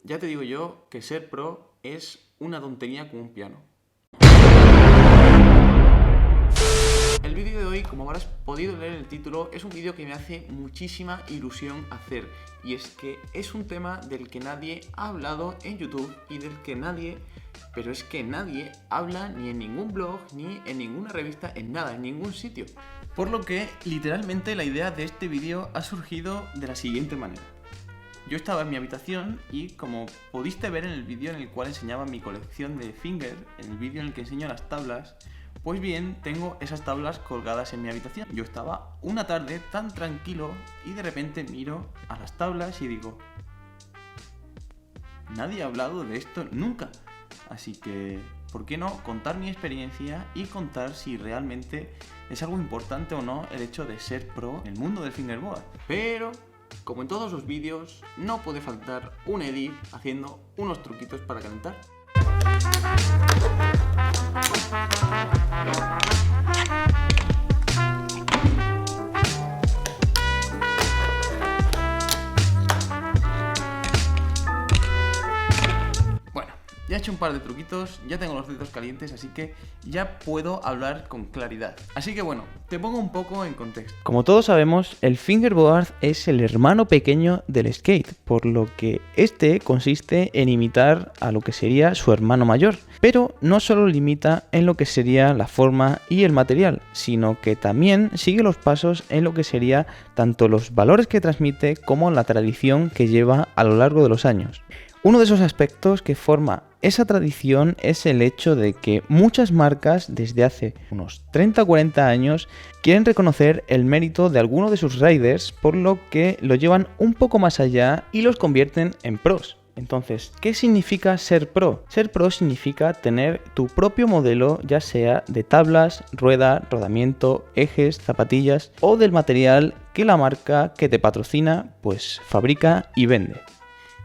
Ya te digo yo que ser pro es una tontería como un piano. El vídeo de hoy, como habrás podido leer en el título, es un vídeo que me hace muchísima ilusión hacer. Y es que es un tema del que nadie ha hablado en YouTube y del que nadie, pero es que nadie habla ni en ningún blog, ni en ninguna revista, en nada, en ningún sitio. Por lo que, literalmente, la idea de este vídeo ha surgido de la siguiente manera. Yo estaba en mi habitación y, como pudiste ver en el vídeo en el cual enseñaba mi colección de Finger, en el vídeo en el que enseño las tablas, pues bien, tengo esas tablas colgadas en mi habitación. Yo estaba una tarde tan tranquilo y de repente miro a las tablas y digo, nadie ha hablado de esto nunca. Así que, ¿por qué no contar mi experiencia y contar si realmente es algo importante o no el hecho de ser pro en el mundo del fingerboard? Pero, como en todos los vídeos, no puede faltar un edit haciendo unos truquitos para calentar. Bueno, ya he hecho un par de truquitos, ya tengo los dedos calientes, así que ya puedo hablar con claridad. Así que bueno, te pongo un poco en contexto. Como todos sabemos, el fingerboard es el hermano pequeño del skate, por lo que este consiste en imitar a lo que sería su hermano mayor. Pero no solo limita en lo que sería la forma y el material, sino que también sigue los pasos en lo que sería tanto los valores que transmite como la tradición que lleva a lo largo de los años. Uno de esos aspectos que forma esa tradición es el hecho de que muchas marcas desde hace unos 30 o 40 años quieren reconocer el mérito de alguno de sus riders, por lo que lo llevan un poco más allá y los convierten en pros. Entonces, ¿qué significa ser pro? Ser pro significa tener tu propio modelo, ya sea de tablas, rueda, rodamiento, ejes, zapatillas o del material que la marca que te patrocina pues fabrica y vende.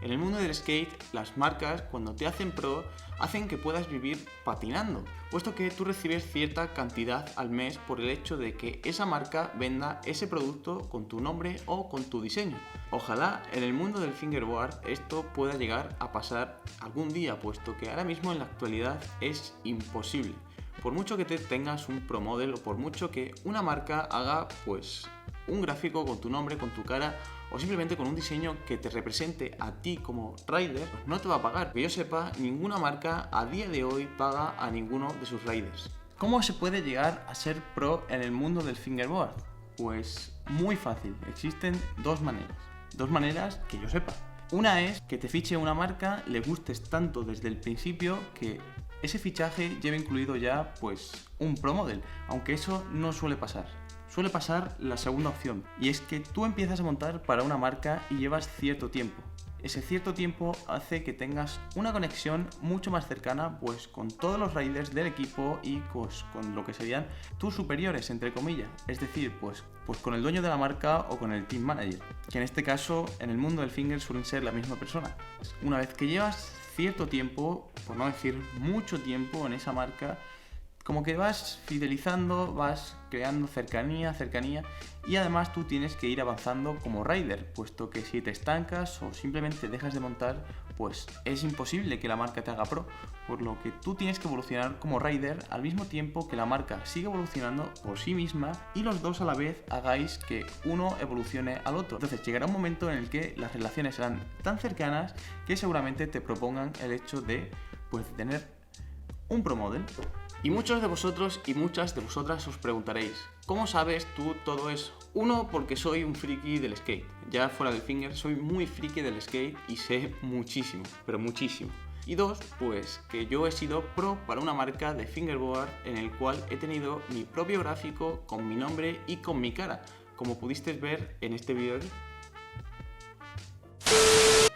En el mundo del skate, las marcas, cuando te hacen pro, hacen que puedas vivir patinando, puesto que tú recibes cierta cantidad al mes por el hecho de que esa marca venda ese producto con tu nombre o con tu diseño. Ojalá en el mundo del fingerboard esto pueda llegar a pasar algún día, puesto que ahora mismo en la actualidad es imposible. Por mucho que te tengas un pro model o por mucho que una marca haga pues un gráfico con tu nombre, con tu cara o simplemente con un diseño que te represente a ti como rider, pues no te va a pagar. Que yo sepa, ninguna marca a día de hoy paga a ninguno de sus riders. ¿Cómo se puede llegar a ser pro en el mundo del fingerboard? Pues muy fácil, existen dos maneras que yo sepa. Una es que te fiche una marca, le gustes tanto desde el principio que ese fichaje lleve incluido ya pues un pro model, aunque eso no suele pasar. Suele pasar la segunda opción, y es que tú empiezas a montar para una marca y llevas cierto tiempo. Ese cierto tiempo hace que tengas una conexión mucho más cercana pues con todos los riders del equipo y pues con lo que serían tus superiores, entre comillas. Es decir, pues con el dueño de la marca o con el team manager, que en este caso en el mundo del finger suelen ser la misma persona. Una vez que llevas cierto tiempo, por no decir mucho tiempo en esa marca, como que vas fidelizando, vas creando cercanía y además tú tienes que ir avanzando como rider, puesto que si te estancas o simplemente dejas de montar, pues es imposible que la marca te haga pro, por lo que tú tienes que evolucionar como rider al mismo tiempo que la marca sigue evolucionando por sí misma y los dos a la vez hagáis que uno evolucione al otro. Entonces llegará un momento en el que las relaciones serán tan cercanas que seguramente te propongan el hecho de pues tener un pro model. Y muchos de vosotros y muchas de vosotras os preguntaréis, ¿cómo sabes tú todo eso? Uno, porque soy un friki del skate. Ya fuera del finger, soy muy friki del skate y sé muchísimo, pero muchísimo. Y dos, pues que yo he sido pro para una marca de fingerboard en el cual he tenido mi propio gráfico con mi nombre y con mi cara, como pudiste ver en este vídeo aquí.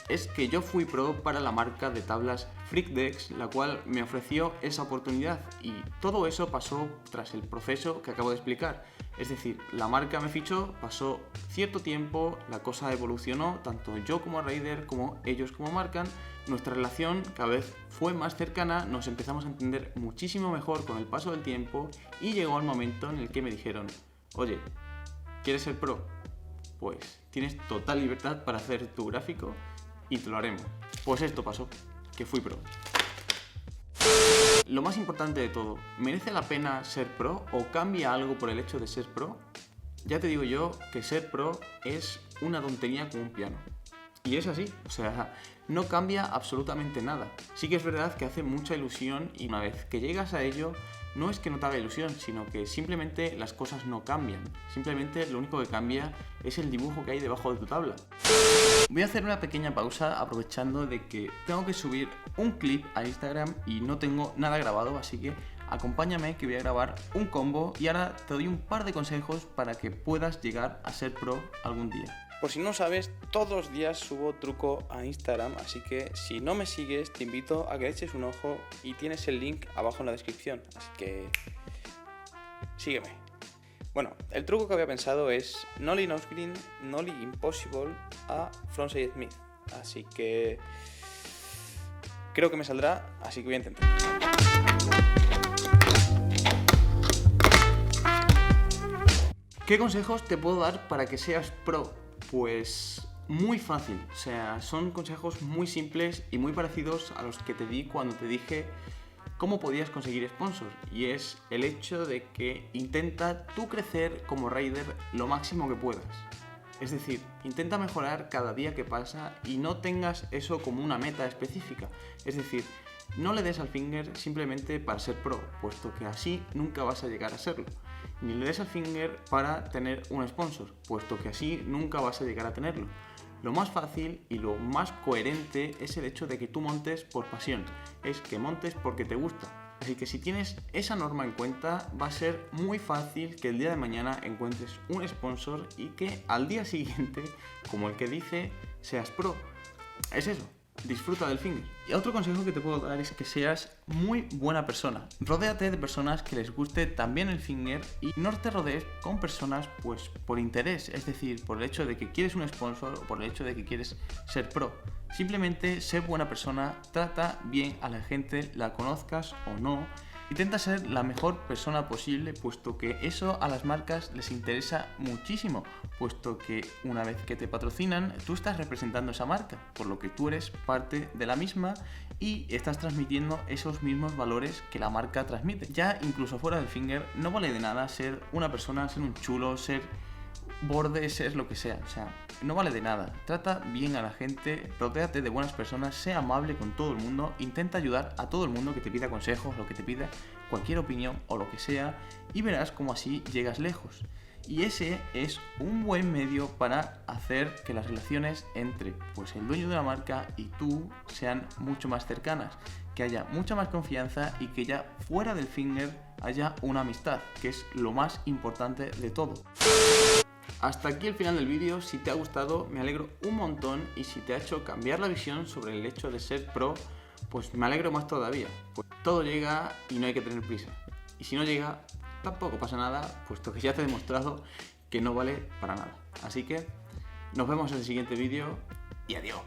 Es que yo fui pro para la marca de tablas Freakdex, la cual me ofreció esa oportunidad, y todo eso pasó tras el proceso que acabo de explicar. Es decir, la marca me fichó, pasó cierto tiempo, la cosa evolucionó, tanto yo como rider como ellos como marca, nuestra relación cada vez fue más cercana, nos empezamos a entender muchísimo mejor con el paso del tiempo y llegó el momento en el que me dijeron, oye, ¿quieres ser pro? Pues tienes total libertad para hacer tu gráfico y te lo haremos. Pues esto pasó, que fui pro. Lo más importante de todo, ¿merece la pena ser pro o cambia algo por el hecho de ser pro? Ya te digo yo que ser pro es una tontería como un piano. Y es así, o sea, no cambia absolutamente nada. Sí que es verdad que hace mucha ilusión y una vez que llegas a ello, no es que no te haga ilusión, sino que simplemente las cosas no cambian. Simplemente lo único que cambia es el dibujo que hay debajo de tu tabla. Voy a hacer una pequeña pausa aprovechando de que tengo que subir un clip a Instagram y no tengo nada grabado, así que acompáñame que voy a grabar un combo y ahora te doy un par de consejos para que puedas llegar a ser pro algún día. Por si no sabes, todos los días subo truco a Instagram, así que si no me sigues te invito a que le eches un ojo y tienes el link abajo en la descripción, así que sígueme. Bueno, el truco que había pensado es Nollie Nosegrin, Nollie Impossible a Frontside Smith, así que creo que me saldrá, así que voy a intentar. ¿Qué consejos te puedo dar para que seas pro? Pues muy fácil, o sea, son consejos muy simples y muy parecidos a los que te di cuando te dije cómo podías conseguir sponsors, y es el hecho de que intenta tú crecer como rider lo máximo que puedas. Es decir, intenta mejorar cada día que pasa y no tengas eso como una meta específica. Es decir, no le des al finger simplemente para ser pro, puesto que así nunca vas a llegar a serlo. Ni le des al finger para tener un sponsor, puesto que así nunca vas a llegar a tenerlo. Lo más fácil y lo más coherente es el hecho de que tú montes por pasión, es que montes porque te gusta. Así que si tienes esa norma en cuenta, va a ser muy fácil que el día de mañana encuentres un sponsor y que al día siguiente, como el que dice, seas pro. Es eso. Disfruta del finger. Y otro consejo que te puedo dar es que seas muy buena persona. Rodéate de personas que les guste también el finger y no te rodees con personas pues por interés, es decir, por el hecho de que quieres un sponsor o por el hecho de que quieres ser pro. Simplemente sé buena persona, trata bien a la gente, la conozcas o no. Intenta ser la mejor persona posible, puesto que eso a las marcas les interesa muchísimo, puesto que una vez que te patrocinan, tú estás representando esa marca, por lo que tú eres parte de la misma y estás transmitiendo esos mismos valores que la marca transmite. Ya incluso fuera del finger, no vale de nada ser una persona, ser un chulo, ser borde, ser lo que sea, o sea, no vale de nada. Trata bien a la gente, rodéate de buenas personas, sé amable con todo el mundo, intenta ayudar a todo el mundo que te pida consejos, lo que te pida, cualquier opinión o lo que sea, y verás cómo así llegas lejos. Y ese es un buen medio para hacer que las relaciones entre pues el dueño de la marca y tú sean mucho más cercanas, que haya mucha más confianza y que ya fuera del finger haya una amistad, que es lo más importante de todo. Hasta aquí el final del vídeo. Si te ha gustado me alegro un montón, y si te ha hecho cambiar la visión sobre el hecho de ser pro, pues me alegro más todavía, pues todo llega y no hay que tener prisa, y si no llega tampoco pasa nada, puesto que ya te he demostrado que no vale para nada. Así que nos vemos en el siguiente vídeo y adiós.